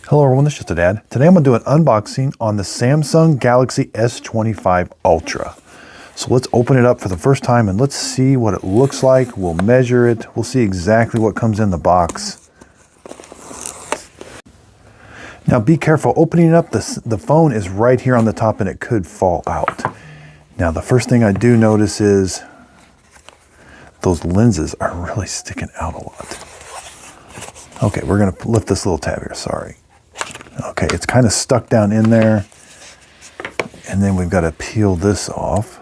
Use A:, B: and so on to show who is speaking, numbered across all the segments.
A: Hello everyone, this is just a dad. Today I'm going to do an unboxing on the Samsung Galaxy S25 Ultra. So let's open it up for the first time and let's see what it looks like. We'll measure it. We'll see exactly what comes in the box. Now be careful, opening it up, the phone is right here on the top and it could fall out. Now the first thing I do notice is those lenses are really sticking out a lot. Okay, we're going to lift this little tab here, sorry. Okay, it's kind of stuck down in there. And then we've got to peel this off.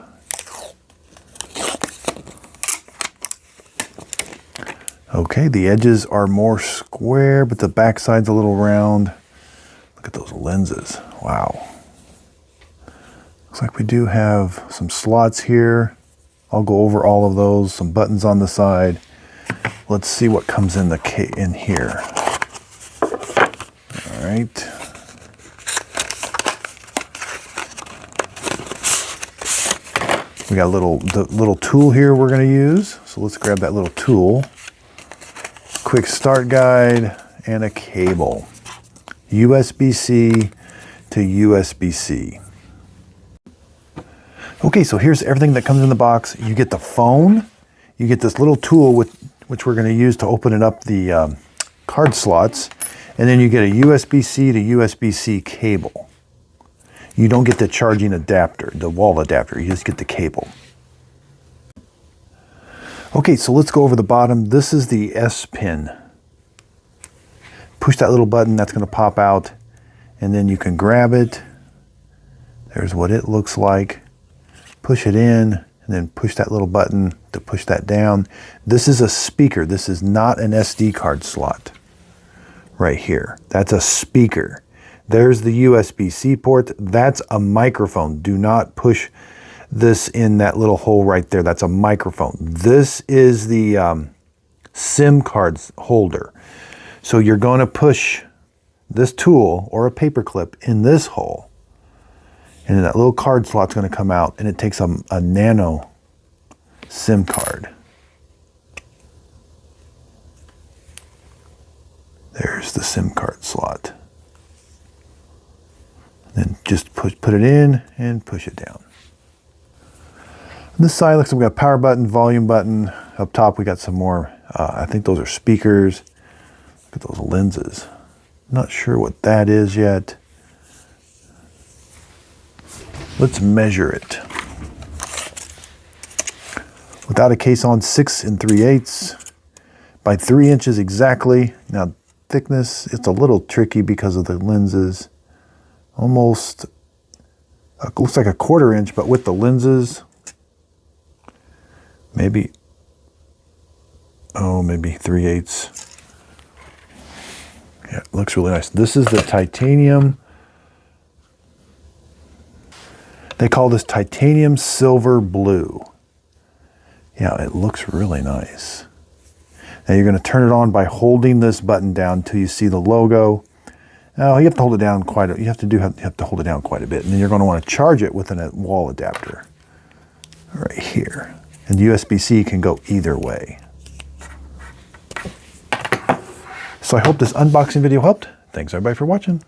A: Okay, the edges are more square, but the backside's a little round. Look at those lenses. Wow. Looks like we do have some slots here. I'll go over all of those, some buttons on the side. Let's see what comes in in here. All right. We got the little tool here we're going to use. So let's grab that little tool. Quick start guide and a cable. USB-C to USB-C. Okay, so here's everything that comes in the box. You get the phone. You get this little tool which we're going to use to open it up the card slots. And then you get a USB-C to USB-C cable. You don't get the charging adapter, the wall adapter. You just get the cable. Okay, so let's go over the bottom. This is the S pin. Push that little button, that's going to pop out. And then you can grab it. There's what it looks like. Push it in, and then push that little button to push that down. This is a speaker. This is not an SD card slot. Right here. That's a speaker. There's the USB-C port. That's a microphone. Do not push this in that little hole right there. That's a microphone. This is the SIM card holder. So you're going to push this tool or a paper clip in this hole. And then that little card slot's going to come out and it takes a nano SIM card. There's the SIM card slot. Then just put it in and push it down. On this side looks like we got a power button, volume button. Up top we got some more, I think those are speakers. Look at those lenses. Not sure what that is yet. Let's measure it. Without a case on, 6 3/8 by 3 inches exactly. Now thickness, it's a little tricky because of the lenses. Almost, looks like a 1/4 inch, but with the lenses, maybe 3/8. Yeah, it looks really nice. This is the titanium. They call this titanium Silverblue. Yeah, it looks really nice. Now you're going to turn it on by holding this button down until you see the logo. Now you have to hold it down quite a, you have to hold it down quite a bit, and then you're going to want to charge it with a wall adapter right here. And USB-C can go either way. So I hope this unboxing video helped. Thanks everybody for watching.